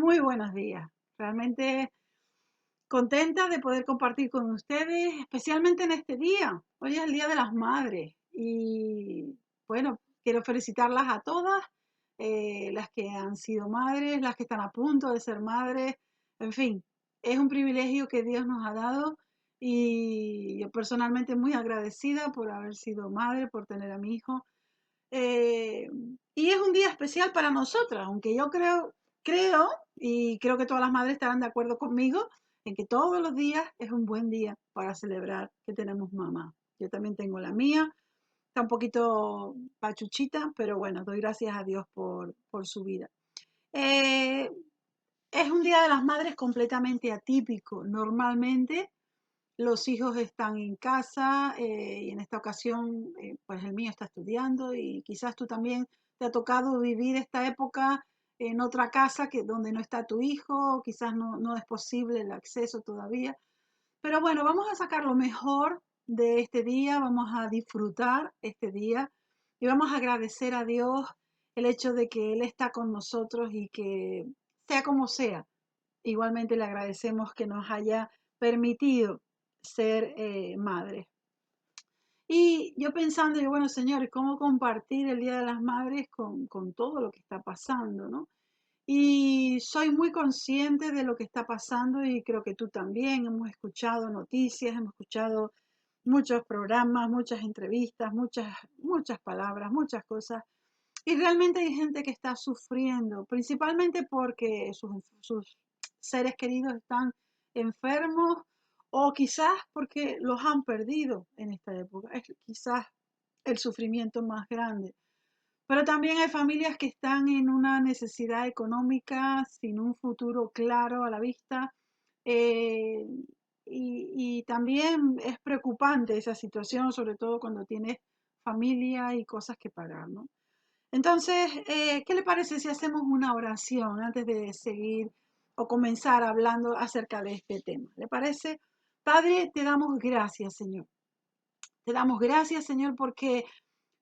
Muy buenos días. Realmente contenta de poder compartir con ustedes, especialmente en este día. Hoy es el Día de las Madres y bueno, quiero felicitarlas a todas, las que han sido madres, las que están a punto de ser madres. En fin, es un privilegio que Dios nos ha dado y yo personalmente muy agradecida por haber sido madre, por tener a mi hijo. Eh, y es un día especial para nosotras, aunque yo creo, y creo que todas las madres estarán de acuerdo conmigo, en que todos los días es un buen día para celebrar que tenemos mamá. Yo también tengo la mía, está un poquito pachuchita, pero bueno, doy gracias a Dios por su vida. Eh, es un día de las madres completamente atípico. Normalmente los hijos están en casa y en esta ocasión, pues el mío está estudiando y quizás tú también te ha tocado vivir esta época en otra casa que donde no está tu hijo, quizás no es posible el acceso todavía. Pero bueno, vamos a sacar lo mejor de este día, vamos a disfrutar este día y vamos a agradecer a Dios el hecho de que Él está con nosotros y que sea como sea, igualmente le agradecemos que nos haya permitido ser madres. Y yo pensando, yo, bueno, Señor, ¿cómo compartir el Día de las Madres con todo lo que está pasando, ¿no? Y soy muy consciente de lo que está pasando y creo que tú también. Hemos escuchado noticias, hemos escuchado muchos programas, muchas entrevistas, muchas palabras, muchas cosas. Y realmente hay gente que está sufriendo, principalmente porque sus seres queridos están enfermos o quizás porque los han perdido en esta época. Es quizás el sufrimiento más grande. Pero también hay familias que están en una necesidad económica sin un futuro claro a la vista. eh, y también es preocupante esa situación, sobre todo cuando tienes familia y cosas que pagar, ¿no? Entonces, ¿qué le parece si hacemos una oración antes de seguir o comenzar hablando acerca de este tema? ¿Le parece? Padre, te damos gracias, Señor. Te damos gracias, Señor, porque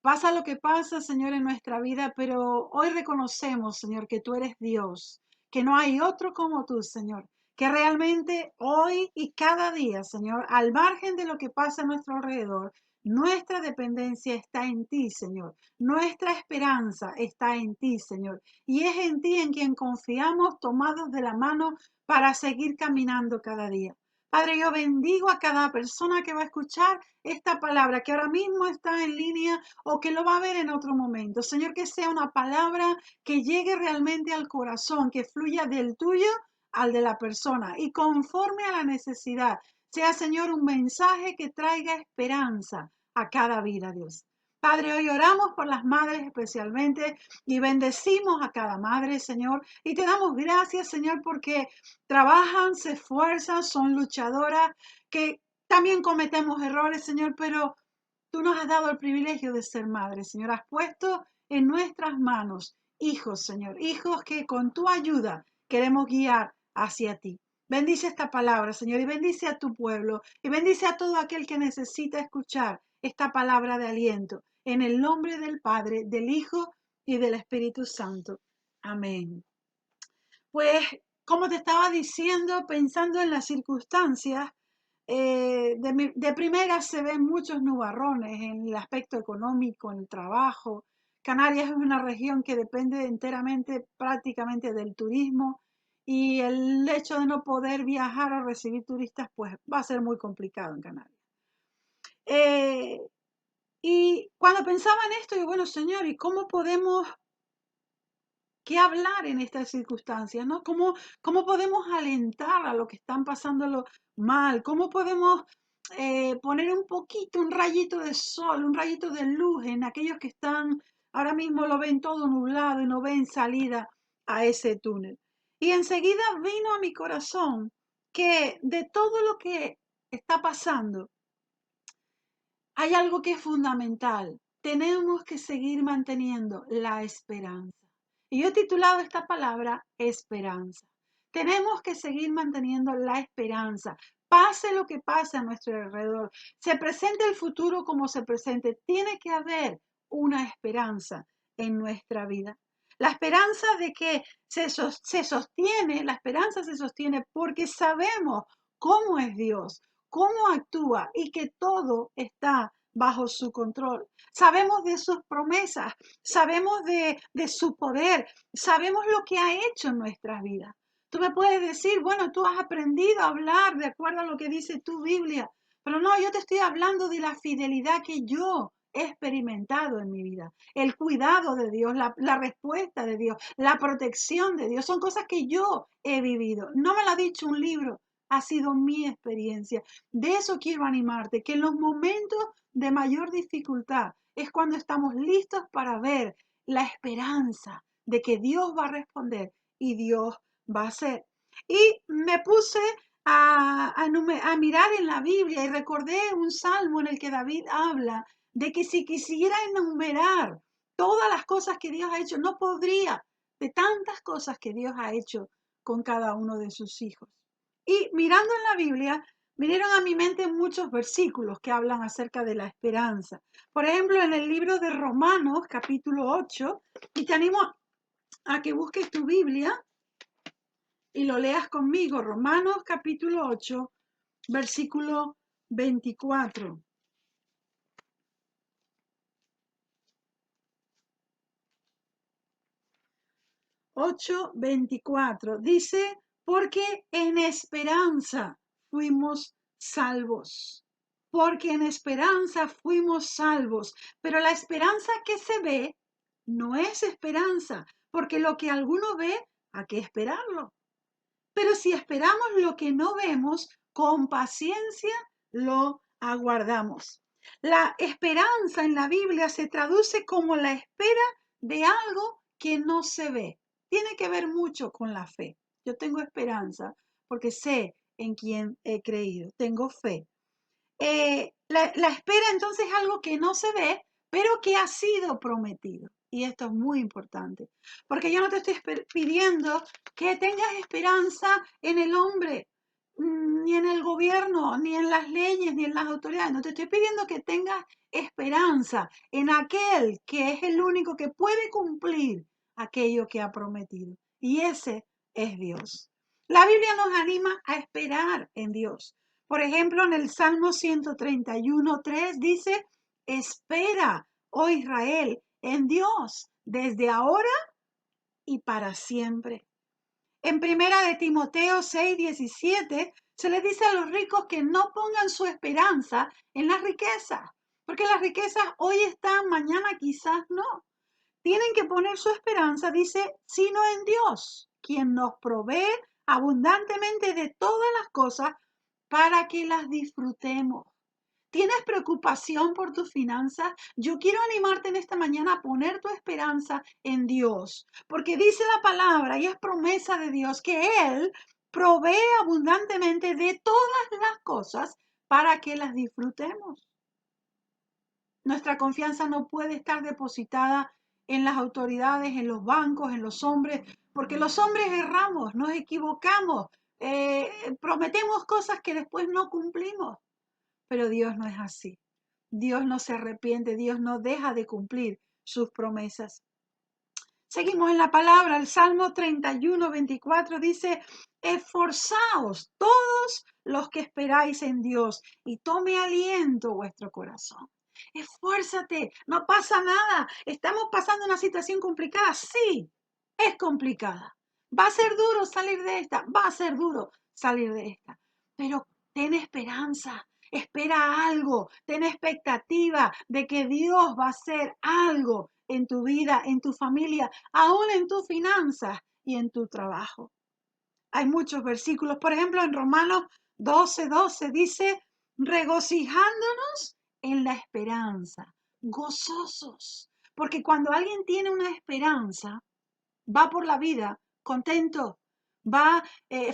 pasa lo que pasa, Señor, en nuestra vida, pero hoy reconocemos, Señor, que tú eres Dios, que no hay otro como tú, Señor, que realmente hoy y cada día, Señor, al margen de lo que pasa a nuestro alrededor, nuestra dependencia está en ti, Señor. Nuestra esperanza está en ti, Señor. Y es en ti en quien confiamos, tomados de la mano para seguir caminando cada día. Padre, yo bendigo a cada persona que va a escuchar esta palabra, que ahora mismo está en línea o que lo va a ver en otro momento. Señor, que sea una palabra que llegue realmente al corazón, que fluya del tuyo al de la persona y conforme a la necesidad. Sea, Señor, un mensaje que traiga esperanza a cada vida, Dios. Padre, hoy oramos por las madres especialmente y bendecimos a cada madre, Señor, y te damos gracias, Señor, porque trabajan, se esfuerzan, son luchadoras, que también cometemos errores, Señor, pero tú nos has dado el privilegio de ser madre, Señor. Has puesto en nuestras manos hijos, Señor, hijos que con tu ayuda queremos guiar hacia ti. Bendice esta palabra, Señor, y bendice a tu pueblo, y bendice a todo aquel que necesita escuchar esta palabra de aliento. En el nombre del Padre, del Hijo y del Espíritu Santo. Amén. Pues, como te estaba diciendo, pensando en las circunstancias, de primera se ven muchos nubarrones en el aspecto económico, en el trabajo. Canarias es una región que depende enteramente, prácticamente del turismo y el hecho de no poder viajar o recibir turistas, pues va a ser muy complicado en Canarias. Eh, y cuando pensaba en esto, digo, bueno, Señor, ¿y cómo podemos qué hablar en estas circunstancias, ¿no? ¿Cómo podemos alentar a los que están pasándolo mal? ¿Cómo podemos poner un poquito, un rayito de sol, un rayito de luz en aquellos que están, ahora mismo lo ven todo nublado y no ven salida a ese túnel? Y enseguida vino a mi corazón que de todo lo que está pasando, hay algo que es fundamental. Tenemos que seguir manteniendo la esperanza. Y yo he titulado esta palabra esperanza. Tenemos que seguir manteniendo la esperanza. Pase lo que pase a nuestro alrededor. Se presente el futuro como se presente. Tiene que haber una esperanza en nuestra vida. La esperanza de que se sostiene, la esperanza se sostiene porque sabemos cómo es Dios, cómo actúa y que todo está bajo su control. Sabemos de sus promesas, sabemos de su poder, sabemos lo que ha hecho en nuestras vidas. Tú me puedes decir, bueno, tú has aprendido a hablar de acuerdo a lo que dice tu Biblia, pero no, yo te estoy hablando de la fidelidad que yo he experimentado en mi vida, el cuidado de Dios, la respuesta de Dios, la protección de Dios, son cosas que yo he vivido. No me lo ha dicho un libro, ha sido mi experiencia. De eso quiero animarte, que en los momentos de mayor dificultad es cuando estamos listos para ver la esperanza de que Dios va a responder y Dios va a hacer. Y me puse a mirar en la Biblia y recordé un salmo en el que David habla de que si quisiera enumerar todas las cosas que Dios ha hecho, no podría, de tantas cosas que Dios ha hecho con cada uno de sus hijos. Y mirando en la Biblia, vinieron a mi mente muchos versículos que hablan acerca de la esperanza. Por ejemplo, en el libro de Romanos, capítulo 8, y te animo a que busques tu Biblia y lo leas conmigo, Romanos capítulo 8, versículo 24. 8:24 dice, porque en esperanza fuimos salvos. Porque en esperanza fuimos salvos. Pero la esperanza que se ve no es esperanza, porque lo que alguno ve, hay que esperarlo. Pero si esperamos lo que no vemos, con paciencia lo aguardamos. La esperanza en la Biblia se traduce como la espera de algo que no se ve. Tiene que ver mucho con la fe. Yo tengo esperanza porque sé en quién he creído. Tengo fe. La espera entonces es algo que no se ve, pero que ha sido prometido. Y esto es muy importante, porque yo no te estoy pidiendo que tengas esperanza en el hombre, ni en el gobierno, ni en las leyes, ni en las autoridades. No te estoy pidiendo que tengas esperanza en aquel que es el único que puede cumplir aquello que ha prometido. Y ese es Dios. La Biblia nos anima a esperar en Dios. Por ejemplo, en el Salmo 131:3 dice, espera, oh Israel, en Dios, desde ahora y para siempre. En primera de Timoteo 6:17 se le dice a los ricos que no pongan su esperanza en las riquezas, porque las riquezas hoy están, mañana quizás no. Tienen que poner su esperanza, dice, sino en Dios, quien nos provee abundantemente de todas las cosas para que las disfrutemos. ¿Tienes preocupación por tus finanzas? Yo quiero animarte en esta mañana a poner tu esperanza en Dios, porque dice la palabra y es promesa de Dios que Él provee abundantemente de todas las cosas para que las disfrutemos. Nuestra confianza no puede estar depositada en las autoridades, en los bancos, en los hombres, porque los hombres erramos, nos equivocamos, prometemos cosas que después no cumplimos. Pero Dios no es así. Dios no se arrepiente, Dios no deja de cumplir sus promesas. Seguimos en la palabra, el Salmo 31:24 dice, esforzaos todos los que esperáis en Dios y tome aliento vuestro corazón. Esfuérzate, no pasa nada. Estamos pasando una situación complicada, sí, es complicada. Va a ser duro salir de esta, va a ser duro salir de esta, pero ten esperanza. Espera algo, ten expectativa de que Dios va a hacer algo en tu vida, en tu familia, aún en tus finanzas y en tu trabajo. Hay muchos versículos, por ejemplo, en Romanos 12:12 dice, regocijándonos en la esperanza, gozosos, porque cuando alguien tiene una esperanza, va por la vida contento, va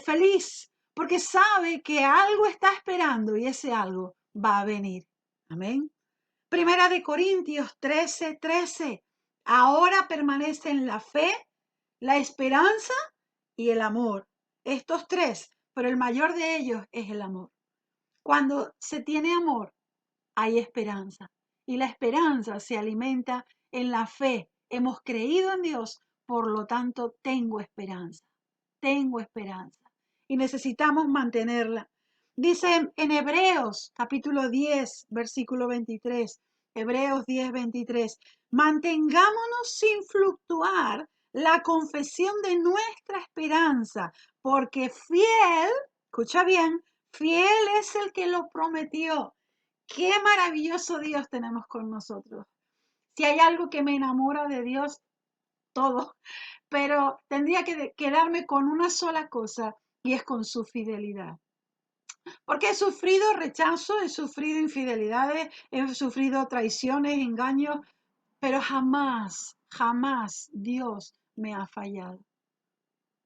feliz, porque sabe que algo está esperando y ese algo va a venir. Amén. Primera de Corintios 13:13. Ahora permanecen la fe, la esperanza y el amor. Estos tres, pero el mayor de ellos es el amor. Cuando se tiene amor, hay esperanza. Y la esperanza se alimenta en la fe. Hemos creído en Dios, por lo tanto tengo esperanza, tengo esperanza. Y necesitamos mantenerla. Dice en Hebreos capítulo 10, versículo 23, Hebreos 10, 23, mantengámonos sin fluctuar la confesión de nuestra esperanza, porque fiel, escucha bien, fiel es el que lo prometió. Qué maravilloso Dios tenemos con nosotros. Si hay algo que me enamora de Dios, todo, pero tendría que quedarme con una sola cosa y es con su fidelidad. Porque he sufrido rechazo, he sufrido infidelidades, he sufrido traiciones, engaños, pero jamás, jamás Dios me ha fallado.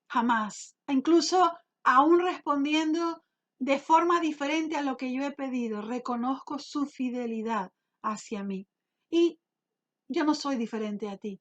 Jamás. Incluso aún respondiendo de forma diferente a lo que yo he pedido, reconozco su fidelidad hacia mí. Y yo no soy diferente a ti.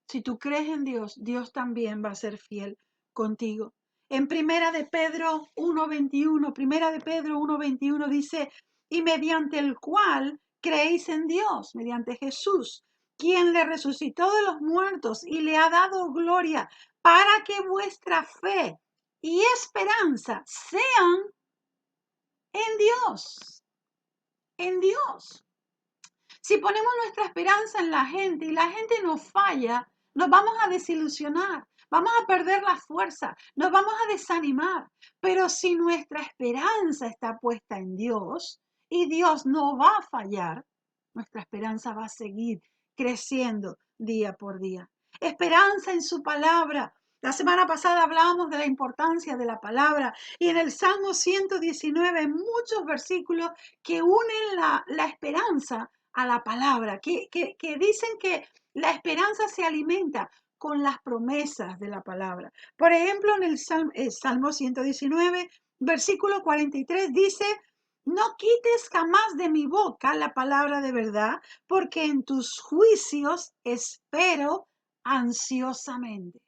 Si tú crees en Dios, Dios también va a ser fiel contigo. En Primera de Pedro 1:21 dice, y mediante el cual creéis en Dios, mediante Jesús, quien le resucitó de los muertos y le ha dado gloria, para que vuestra fe y esperanza sean en Dios, en Dios. Si ponemos nuestra esperanza en la gente y la gente nos falla, nos vamos a desilusionar, vamos a perder la fuerza, nos vamos a desanimar. Pero si nuestra esperanza está puesta en Dios y Dios no va a fallar, nuestra esperanza va a seguir creciendo día por día. Esperanza en su palabra. La semana pasada hablábamos de la importancia de la palabra y en el Salmo 119 hay muchos versículos que unen la esperanza a la palabra, que dicen que la esperanza se alimenta con las promesas de la palabra. Por ejemplo, en el Salmo 119, versículo 43 dice, no quites jamás de mi boca la palabra de verdad, porque en tus juicios espero ansiosamente.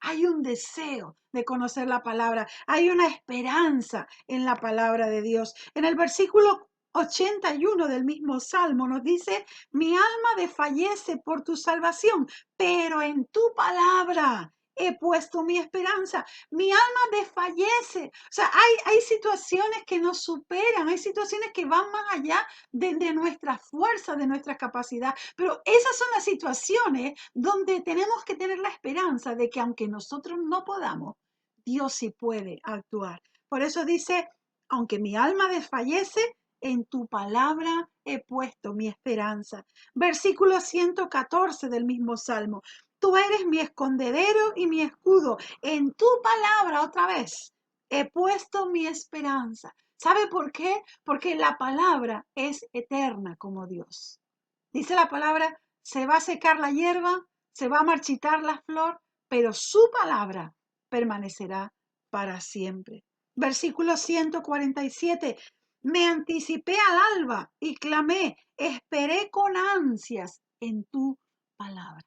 Hay un deseo de conocer la palabra, hay una esperanza en la palabra de Dios. En el versículo 81 del mismo Salmo nos dice, mi alma desfallece por tu salvación, pero en tu palabra he puesto mi esperanza. Mi alma desfallece. O sea, hay situaciones que nos superan, hay situaciones que van más allá de nuestra fuerza, de nuestra capacidad. Pero esas son las situaciones donde tenemos que tener la esperanza de que aunque nosotros no podamos, Dios sí puede actuar. Por eso dice, aunque mi alma desfallece, en tu palabra he puesto mi esperanza. Versículo 114 del mismo Salmo. Tú eres mi escondedero y mi escudo. En tu palabra, otra vez, he puesto mi esperanza. ¿Sabe por qué? Porque la palabra es eterna como Dios. Dice la palabra, se va a secar la hierba, se va a marchitar la flor, pero su palabra permanecerá para siempre. Versículo 147. Me anticipé al alba y clamé, esperé con ansias en tu palabra.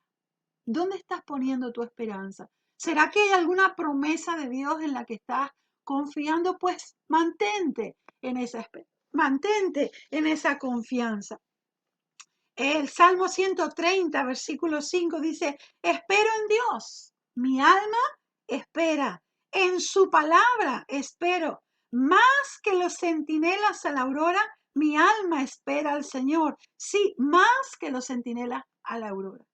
¿Dónde estás poniendo tu esperanza? ¿Será que hay alguna promesa de Dios en la que estás confiando? Pues mantente en esa confianza. El Salmo 130, versículo 5 dice, espero en Dios, mi alma espera, en su palabra espero, más que los centinelas a la aurora, mi alma espera al Señor, sí, más que los centinelas a la aurora.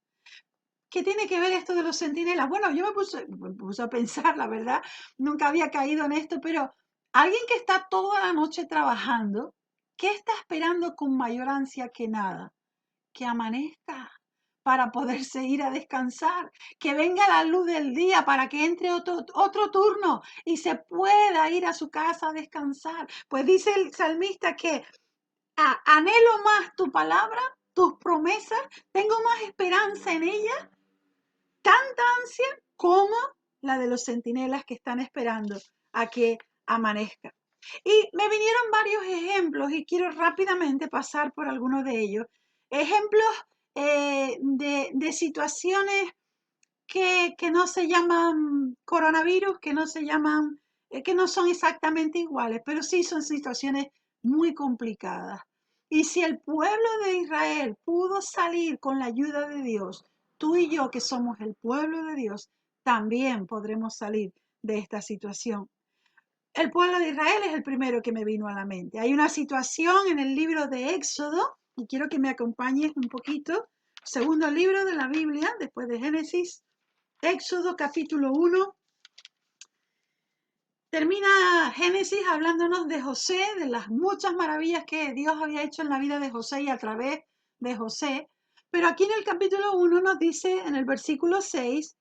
¿Qué tiene que ver esto de los centinelas? Bueno, yo me puse a pensar, la verdad, nunca había caído en esto, pero alguien que está toda la noche trabajando, ¿qué está esperando con mayor ansia que nada? Que amanezca para poderse ir a descansar, que venga la luz del día para que entre otro turno y se pueda ir a su casa a descansar. Pues dice el salmista que anhelo más tu palabra, tus promesas, tengo más esperanza en ella, tanta ansia como la de los centinelas que están esperando a que amanezca. Y me vinieron varios ejemplos y quiero rápidamente pasar por algunos de ellos. Ejemplos de situaciones que no se llaman coronavirus, que no se llaman, que no son exactamente iguales, pero sí son situaciones muy complicadas. Y si el pueblo de Israel pudo salir con la ayuda de Dios, tú y yo, que somos el pueblo de Dios, también podremos salir de esta situación. El pueblo de Israel es el primero que me vino a la mente. Hay una situación en el libro de Éxodo, y quiero que me acompañes un poquito. Segundo libro de la Biblia, después de Génesis, Éxodo capítulo 1. Termina Génesis hablándonos de José, de las muchas maravillas que Dios había hecho en la vida de José y a través de José. Pero aquí en el capítulo 1 nos dice en el versículo 6,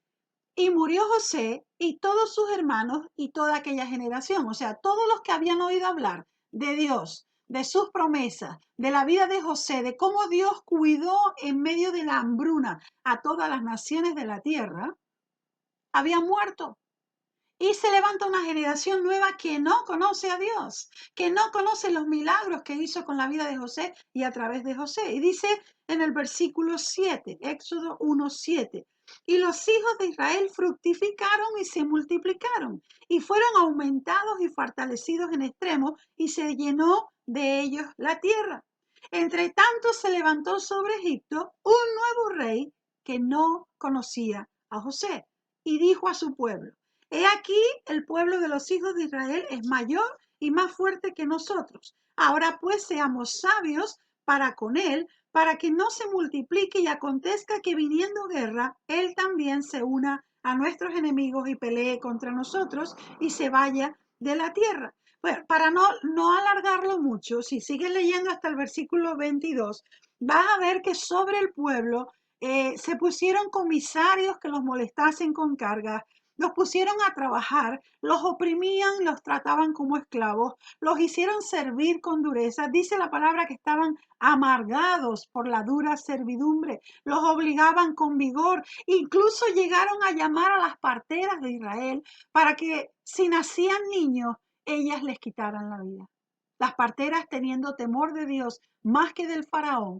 y murió José y todos sus hermanos y toda aquella generación. O sea, todos los que habían oído hablar de Dios, de sus promesas, de la vida de José, de cómo Dios cuidó en medio de la hambruna a todas las naciones de la tierra, habían muerto. Y se levanta una generación nueva que no conoce a Dios, que no conoce los milagros que hizo con la vida de José y a través de José. Y dice en el versículo 7, Éxodo 1:7, y los hijos de Israel fructificaron y se multiplicaron, y fueron aumentados y fortalecidos en extremo, y se llenó de ellos la tierra. Entre tanto se levantó sobre Egipto un nuevo rey que no conocía a José, y dijo a su pueblo: He aquí, el pueblo de los hijos de Israel es mayor y más fuerte que nosotros. Ahora pues seamos sabios para con él, para que no se multiplique y acontezca que viniendo guerra, él también se una a nuestros enemigos y pelee contra nosotros y se vaya de la tierra. Bueno, para no alargarlo mucho, si sigues leyendo hasta el versículo 22, vas a ver que sobre el pueblo se pusieron comisarios que los molestasen con cargas. Los pusieron a trabajar, los oprimían, los trataban como esclavos, los hicieron servir con dureza. Dice la palabra que estaban amargados por la dura servidumbre, los obligaban con vigor. Incluso llegaron a llamar a las parteras de Israel para que si nacían niños, ellas les quitaran la vida. Las parteras, teniendo temor de Dios más que del faraón,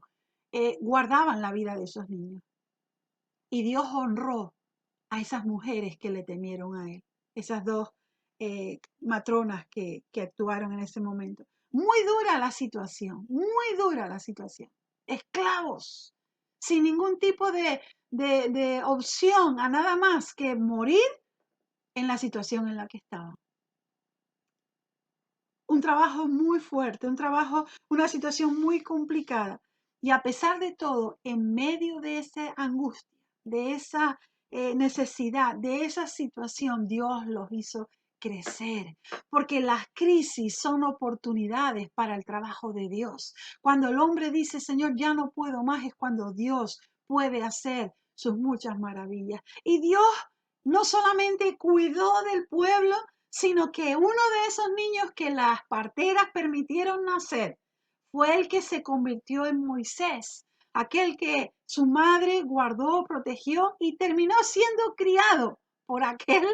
guardaban la vida de esos niños. Y Dios honró a esas mujeres que le temieron a él, esas dos matronas que actuaron en ese momento. Muy dura la situación, muy dura la situación. Esclavos, sin ningún tipo de opción a nada más que morir en la situación en la que estaban. Un trabajo muy fuerte, una situación muy complicada. Y a pesar de todo, en medio de esa angustia, de esa necesidad, de esa situación, Dios los hizo crecer, porque las crisis son oportunidades para el trabajo de Dios. Cuando el hombre dice, Señor, ya no puedo más, es cuando Dios puede hacer sus muchas maravillas. Y Dios no solamente cuidó del pueblo, sino que uno de esos niños que las parteras permitieron nacer fue el que se convirtió en Moisés, aquel que su madre guardó, protegió y terminó siendo criado por aquel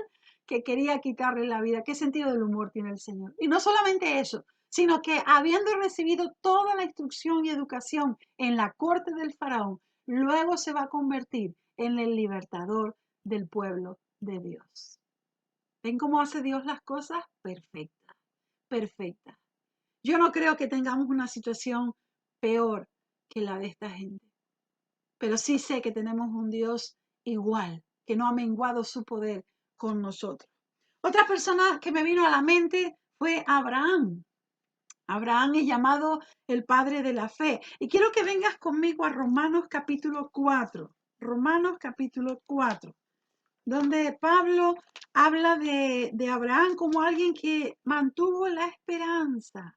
que quería quitarle la vida. ¿Qué sentido del humor tiene el Señor? Y no solamente eso, sino que habiendo recibido toda la instrucción y educación en la corte del faraón, luego se va a convertir en el libertador del pueblo de Dios. ¿Ven cómo hace Dios las cosas? Perfectas, perfectas. Yo no creo que tengamos una situación peor que la de esta gente, pero sí sé que tenemos un Dios igual, que no ha menguado su poder con nosotros. Otra persona que me vino a la mente fue Abraham. Abraham es llamado el padre de la fe. Y quiero que vengas conmigo a Romanos capítulo 4. Romanos capítulo 4, donde Pablo habla de Abraham como alguien que mantuvo la esperanza,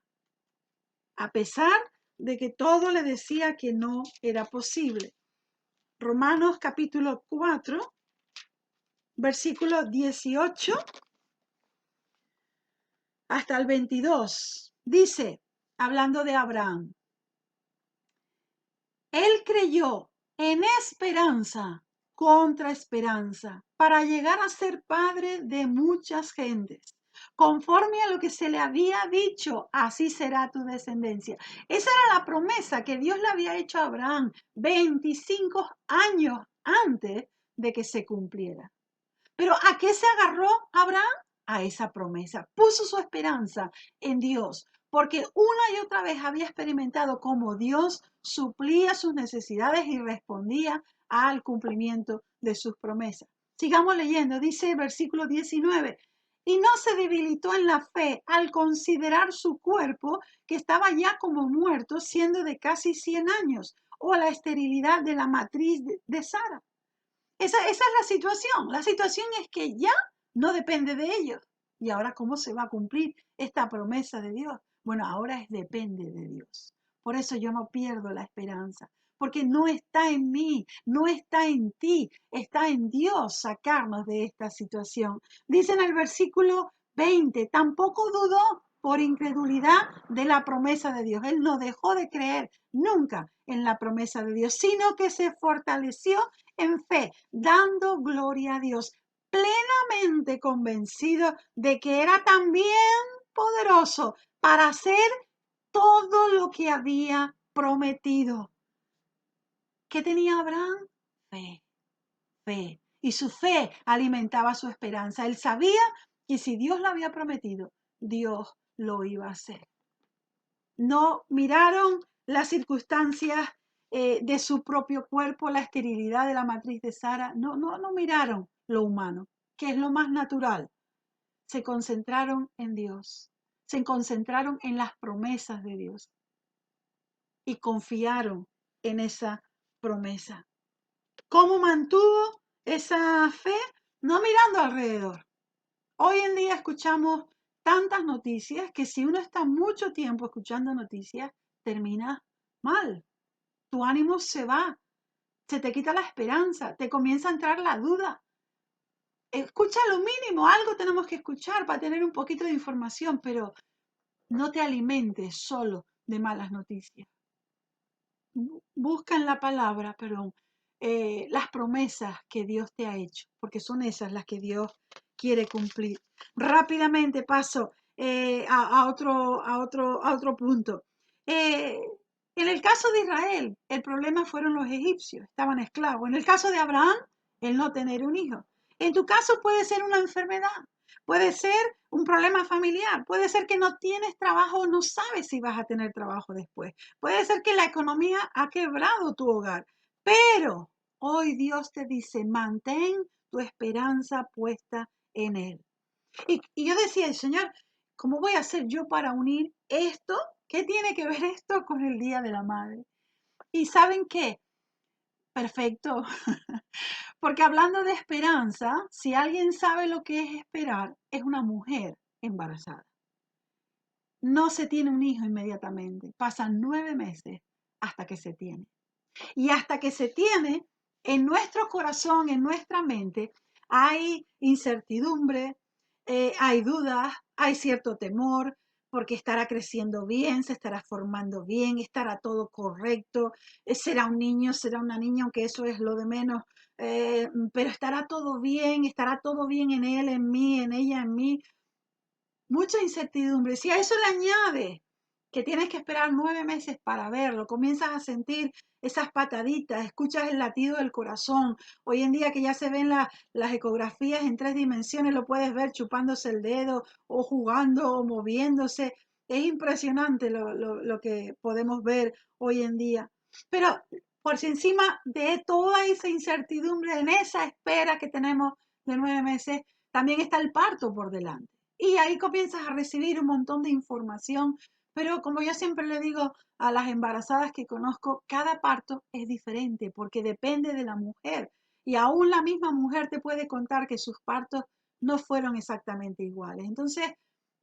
a pesar de que todo le decía que no era posible. Romanos capítulo 4, versículo 18 hasta el 22. Dice, hablando de Abraham, él creyó en esperanza contra esperanza para llegar a ser padre de muchas gentes. Conforme a lo que se le había dicho, así será tu descendencia. Esa era la promesa que Dios le había hecho a Abraham 25 años antes de que se cumpliera. Pero ¿a qué se agarró Abraham? A esa promesa. Puso su esperanza en Dios, porque una y otra vez había experimentado cómo Dios suplía sus necesidades y respondía al cumplimiento de sus promesas. Sigamos leyendo, dice el versículo 19, y no se debilitó en la fe al considerar su cuerpo, que estaba ya como muerto, siendo de casi 100 años, o la esterilidad de la matriz de Sara. Esa es la situación. La situación es que ya no depende de ellos. ¿Y ahora cómo se va a cumplir esta promesa de Dios? Bueno, ahora depende de Dios. Por eso yo no pierdo la esperanza, porque no está en mí, no está en ti, está en Dios sacarnos de esta situación. Dice en el versículo 20, tampoco dudó por incredulidad de la promesa de Dios. Él no dejó de creer nunca en la promesa de Dios, sino que se fortaleció en fe, dando gloria a Dios, plenamente convencido de que era también poderoso para hacer todo lo que había prometido. ¿Qué tenía Abraham? Fe, fe. Y su fe alimentaba su esperanza. Él sabía que si Dios lo había prometido, Dios lo iba a hacer. No miraron las circunstancias de su propio cuerpo, la esterilidad de la matriz de Sara. No miraron lo humano, que es lo más natural. Se concentraron en Dios, se concentraron en las promesas de Dios y confiaron en esa promesa. ¿Cómo mantuvo esa fe? No mirando alrededor. Hoy en día escuchamos tantas noticias que si uno está mucho tiempo escuchando noticias, termina mal. Tu ánimo se va, se te quita la esperanza, te comienza a entrar la duda. Escucha lo mínimo, algo tenemos que escuchar para tener un poquito de información, pero no te alimentes solo de malas noticias. Busca en la palabra, perdón, las promesas que Dios te ha hecho, porque son esas las que Dios quiere cumplir. Rápidamente paso a otro punto. En el caso de Israel, el problema fueron los egipcios, estaban esclavos. En el caso de Abraham, el no tener un hijo. En tu caso puede ser una enfermedad, puede ser un problema familiar, puede ser que no tienes trabajo o no sabes si vas a tener trabajo después. Puede ser que la economía ha quebrado tu hogar, pero hoy Dios te dice, mantén tu esperanza puesta en Él. Y yo decía, Señor, ¿cómo voy a hacer yo para unir esto? ¿Qué tiene que ver esto con el Día de la Madre? ¿Y saben qué? Perfecto. Porque hablando de esperanza, si alguien sabe lo que es esperar, es una mujer embarazada. No se tiene un hijo inmediatamente, pasan 9 meses hasta que se tiene. Y hasta que se tiene, en nuestro corazón, en nuestra mente, hay incertidumbre, hay dudas, hay cierto temor, porque estará creciendo bien, se estará formando bien, estará todo correcto, será un niño, será una niña, aunque eso es lo de menos, pero estará todo bien en él, en mí, en ella, en mí. Mucha incertidumbre. Si a eso le añade que tienes que esperar 9 meses para verlo, comienzas a sentir esas pataditas, escuchas el latido del corazón. Hoy en día que ya se ven las ecografías en 3 dimensiones, lo puedes ver chupándose el dedo o jugando o moviéndose. Es impresionante lo que podemos ver hoy en día. Pero por si encima de toda esa incertidumbre, en esa espera que tenemos de 9 meses, también está el parto por delante. Y ahí comienzas a recibir un montón de información, pero como yo siempre le digo a las embarazadas que conozco, cada parto es diferente porque depende de la mujer. Y aún la misma mujer te puede contar que sus partos no fueron exactamente iguales. Entonces,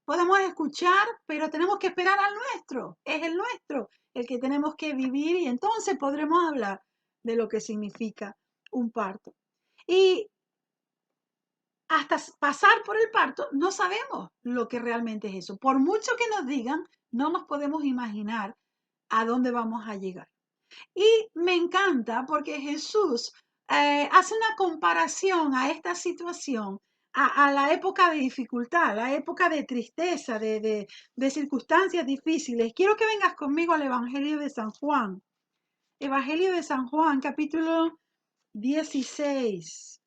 podemos escuchar, pero tenemos que esperar al nuestro. Es el nuestro el que tenemos que vivir y entonces podremos hablar de lo que significa un parto. Y hasta pasar por el parto, no sabemos lo que realmente es eso. Por mucho que nos digan, no nos podemos imaginar a dónde vamos a llegar. Y me encanta porque Jesús hace una comparación a esta situación, a la época de dificultad, a la época de tristeza, de circunstancias difíciles. Quiero que vengas conmigo al Evangelio de San Juan. Evangelio de San Juan, capítulo 16.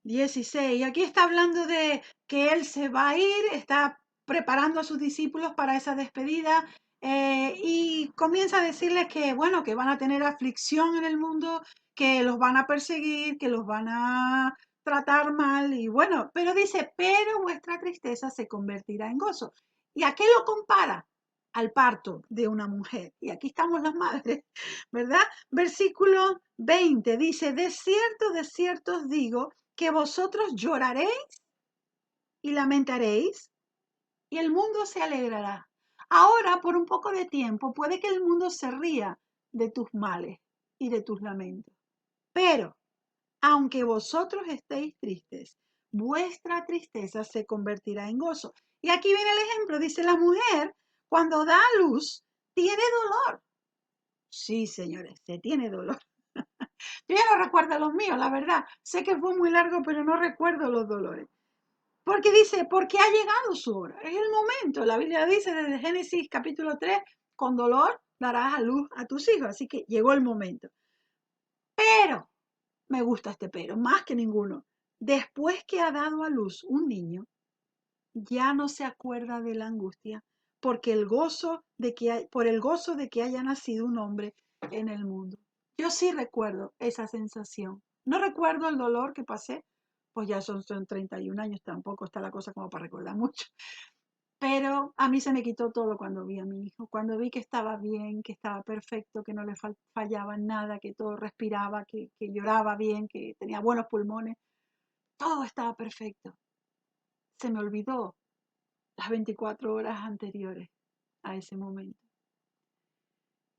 16. Y aquí está hablando de que él se va a ir, está preparando a sus discípulos para esa despedida. Y comienza a decirles que, bueno, que van a tener aflicción en el mundo, que los van a perseguir, que los van a tratar mal, y bueno, pero dice, pero vuestra tristeza se convertirá en gozo. ¿Y a qué lo compara? Al parto de una mujer. Y aquí estamos las madres, ¿verdad? Versículo 20 dice, de cierto os digo, que vosotros lloraréis y lamentaréis, y el mundo se alegrará. Ahora, por un poco de tiempo, puede que el mundo se ría de tus males y de tus lamentos. Pero, aunque vosotros estéis tristes, vuestra tristeza se convertirá en gozo. Y aquí viene el ejemplo. Dice, la mujer, cuando da a luz, tiene dolor. Sí, señores, se tiene dolor. Yo ya no recuerdo los míos, la verdad. Sé que fue muy largo, pero no recuerdo los dolores. Porque dice, porque ha llegado su hora. Es el momento. La Biblia dice desde Génesis capítulo 3, con dolor darás a luz a tus hijos. Así que llegó el momento. Pero, me gusta este pero, más que ninguno. Después que ha dado a luz un niño, ya no se acuerda de la angustia, porque por el gozo de que haya nacido un hombre en el mundo. Yo sí recuerdo esa sensación. No recuerdo el dolor que pasé, pues ya son 31 años, tampoco está la cosa como para recordar mucho. Pero a mí se me quitó todo cuando vi a mi hijo, cuando vi que estaba bien, que estaba perfecto, que no le fallaba nada, que todo respiraba, que lloraba bien, que tenía buenos pulmones, todo estaba perfecto. Se me olvidó las 24 horas anteriores a ese momento.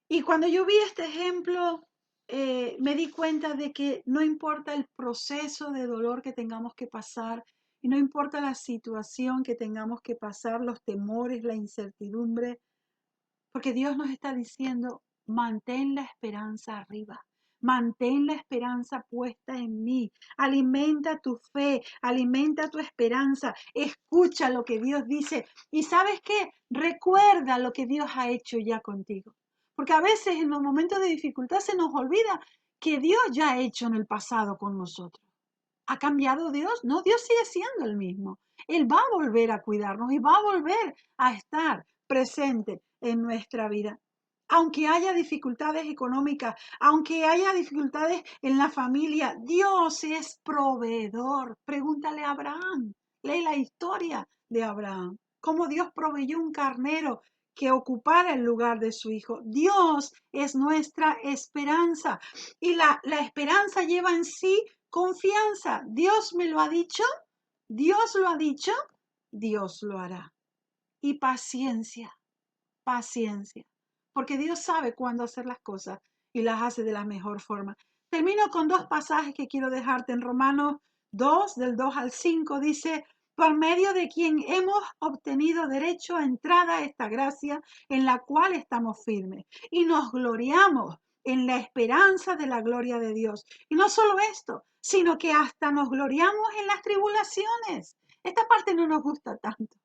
Y cuando yo vi este ejemplo, me di cuenta de que no importa el proceso de dolor que tengamos que pasar, y no importa la situación que tengamos que pasar, los temores, la incertidumbre, porque Dios nos está diciendo, mantén la esperanza arriba, mantén la esperanza puesta en mí, alimenta tu fe, alimenta tu esperanza, escucha lo que Dios dice y ¿sabes qué? Recuerda lo que Dios ha hecho ya contigo. Porque a veces en los momentos de dificultad se nos olvida que Dios ya ha hecho en el pasado con nosotros. ¿Ha cambiado Dios? No, Dios sigue siendo el mismo. Él va a volver a cuidarnos y va a volver a estar presente en nuestra vida. Aunque haya dificultades económicas, aunque haya dificultades en la familia, Dios es proveedor. Pregúntale a Abraham. Lee la historia de Abraham. Cómo Dios proveyó un carnero que ocupara el lugar de su hijo. Dios es nuestra esperanza. Y la esperanza lleva en sí confianza. Dios me lo ha dicho, Dios lo ha dicho, Dios lo hará. Y paciencia, paciencia. Porque Dios sabe cuándo hacer las cosas y las hace de la mejor forma. Termino con dos pasajes que quiero dejarte en Romanos 2, del 2 al 5. Dice, por medio de quien hemos obtenido derecho a entrada a esta gracia en la cual estamos firmes y nos gloriamos en la esperanza de la gloria de Dios. Y no solo esto, sino que hasta nos gloriamos en las tribulaciones. Esta parte no nos gusta tanto,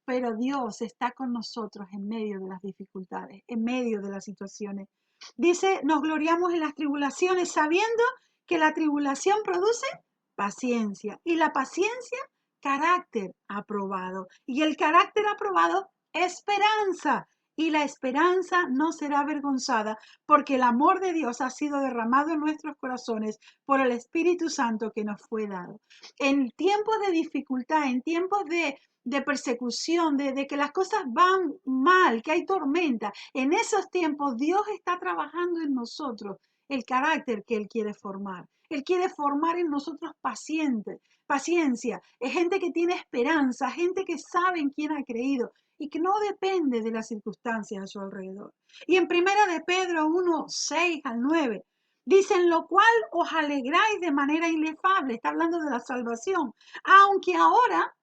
pero Dios está con nosotros en medio de las dificultades, en medio de las situaciones. Dice, nos gloriamos en las tribulaciones sabiendo que la tribulación produce paciencia y la paciencia, carácter aprobado. Y el carácter aprobado, esperanza. Y la esperanza no será avergonzada porque el amor de Dios ha sido derramado en nuestros corazones por el Espíritu Santo que nos fue dado. En tiempos de dificultad, en tiempos de persecución, de que las cosas van mal, que hay tormenta. En esos tiempos Dios está trabajando en nosotros el carácter que Él quiere formar. Él quiere formar en nosotros paciencia, es gente que tiene esperanza, gente que sabe en quién ha creído y que no depende de las circunstancias a su alrededor. Y en primera de Pedro 1, 6 al 9, dicen lo cual os alegráis de manera inefable, está hablando de la salvación, aunque ahora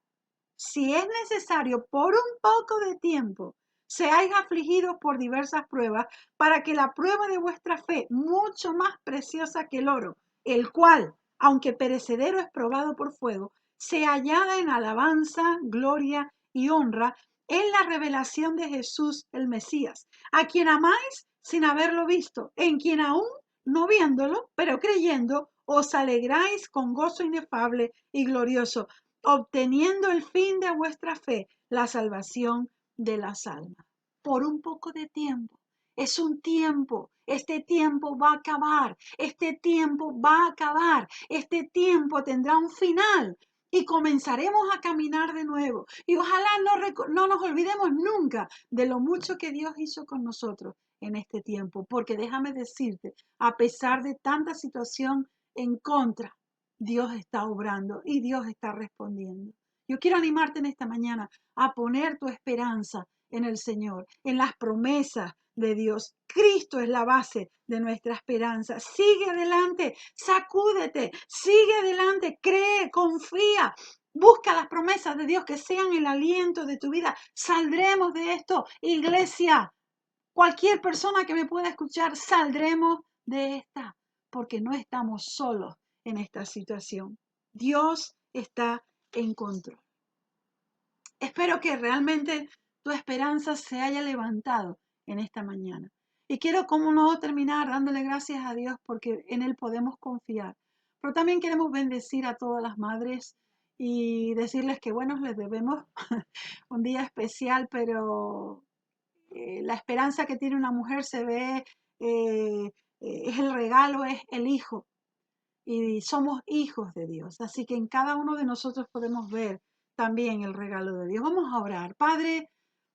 si es necesario, por un poco de tiempo, seáis afligidos por diversas pruebas, para que la prueba de vuestra fe, mucho más preciosa que el oro, el cual, aunque perecedero es probado por fuego, sea hallada en alabanza, gloria y honra en la revelación de Jesús el Mesías, a quien amáis sin haberlo visto, en quien aún no viéndolo, pero creyendo, os alegráis con gozo inefable y glorioso, obteniendo el fin de vuestra fe, la salvación de las almas. por un poco de tiempo. Es un tiempo. Este tiempo va a acabar. Este tiempo va a acabar. Este tiempo tendrá un final. Y comenzaremos a caminar de nuevo. Y ojalá no nos olvidemos nunca de lo mucho que Dios hizo con nosotros en este tiempo. Porque déjame decirte, a pesar de tanta situación en contra, Dios está obrando y Dios está respondiendo. Yo quiero animarte en esta mañana a poner tu esperanza en el Señor, en las promesas de Dios. Cristo es la base de nuestra esperanza. Sigue adelante, sacúdete, sigue adelante, cree, confía. Busca las promesas de Dios que sean el aliento de tu vida. Saldremos de esto, iglesia. Cualquier persona que me pueda escuchar, saldremos de esta, porque no estamos solos en esta situación. Dios está en control. Espero que realmente tu esperanza se haya levantado en esta mañana. Y quiero, como no, terminar dándole gracias a Dios porque en Él podemos confiar. Pero también queremos bendecir a todas las madres y decirles que, bueno, les debemos un día especial, pero la esperanza que tiene una mujer se ve, es el regalo, es el hijo. Y somos hijos de Dios. Así que en cada uno de nosotros podemos ver también el regalo de Dios. Vamos a orar. Padre,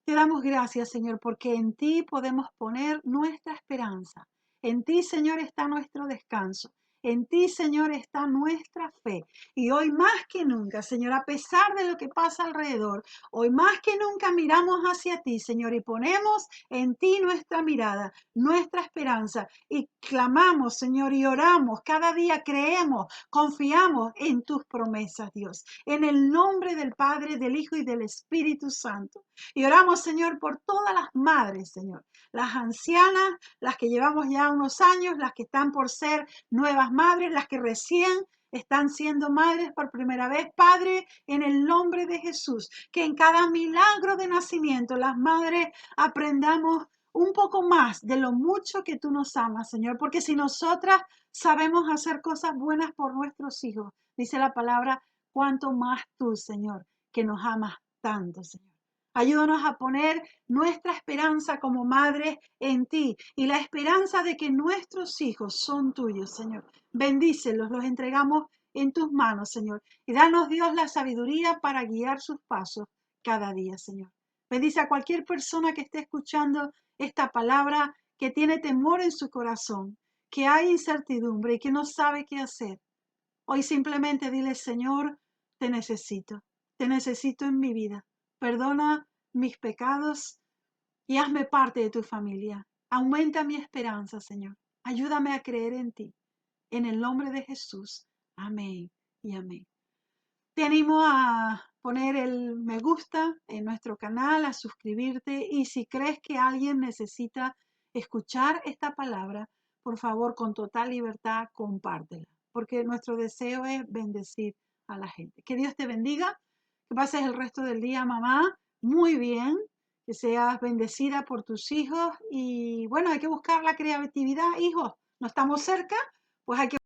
te damos gracias, Señor, porque en ti podemos poner nuestra esperanza. En ti, Señor, está nuestro descanso. En ti, Señor, está nuestra fe. Y hoy más que nunca, Señor, a pesar de lo que pasa alrededor, hoy más que nunca miramos hacia ti, Señor, y ponemos en ti nuestra mirada, nuestra esperanza. Y clamamos, Señor, y oramos. Cada día creemos, confiamos en tus promesas, Dios. En el nombre del Padre, del Hijo y del Espíritu Santo. Y oramos, Señor, por todas las madres, Señor. Las ancianas, las que llevamos ya unos años, las que están por ser nuevas madres, las que recién están siendo madres por primera vez. Padre, en el nombre de Jesús, que en cada milagro de nacimiento las madres aprendamos un poco más de lo mucho que tú nos amas, Señor, porque si nosotras sabemos hacer cosas buenas por nuestros hijos, dice la palabra, cuánto más tú, Señor, que nos amas tanto, Señor. Ayúdanos a poner nuestra esperanza como madres en ti y la esperanza de que nuestros hijos son tuyos, Señor. Bendícelos, los entregamos en tus manos, Señor. Y danos, Dios, la sabiduría para guiar sus pasos cada día, Señor. Bendice a cualquier persona que esté escuchando esta palabra, que tiene temor en su corazón, que hay incertidumbre y que no sabe qué hacer. Hoy simplemente dile, Señor, te necesito en mi vida. Perdona mis pecados y hazme parte de tu familia. Aumenta mi esperanza, Señor. Ayúdame a creer en ti. En el nombre de Jesús. Amén y amén. Te animo a poner el me gusta en nuestro canal, a suscribirte y si crees que alguien necesita escuchar esta palabra, por favor, con total libertad, compártela, porque nuestro deseo es bendecir a la gente. Que Dios te bendiga, que pases el resto del día, mamá, muy bien, que seas bendecida por tus hijos y bueno, hay que buscar la creatividad, hijos, no estamos cerca, pues hay que